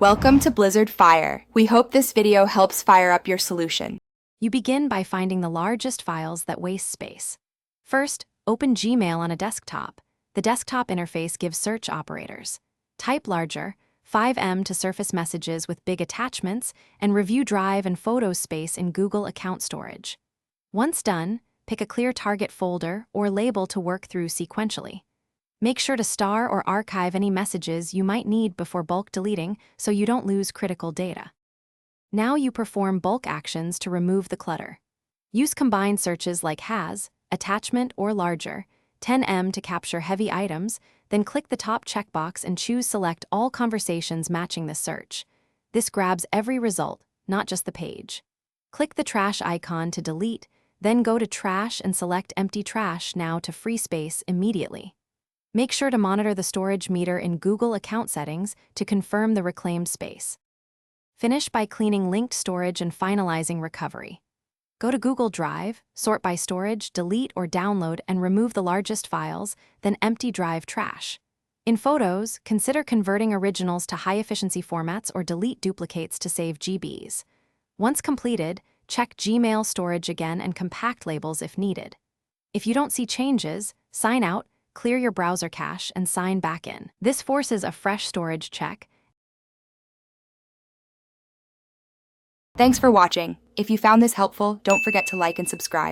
Welcome to Blizzard Fire. We hope this video helps fire up your solution. You begin by finding the largest files that waste space. First, open Gmail on a desktop. The desktop interface gives search operators. Type larger, 5M to surface messages with big attachments, and review drive and photos space in Google account storage. Once done, pick a clear target folder or label to work through sequentially. Make sure to star or archive any messages you might need before bulk deleting so you don't lose critical data. Now you perform bulk actions to remove the clutter. Use combined searches like has, attachment, or larger, 10M to capture heavy items, then click the top checkbox and choose Select all conversations matching the search. This grabs every result, not just the page. Click the trash icon to delete, then go to Trash and select Empty Trash now to free space immediately. Make sure to monitor the storage meter in Google account settings to confirm the reclaimed space. Finish by cleaning linked storage and finalizing recovery. Go to Google Drive, sort by storage, delete or download and remove the largest files, then empty drive trash. In Photos, consider converting originals to high-efficiency formats or delete duplicates to save GBs. Once completed, check Gmail storage again and compact labels if needed. If you don't see changes, sign out, clear your browser cache, and sign back in. This forces a fresh storage check. Thanks for watching. If you found this helpful, don't forget to like and subscribe.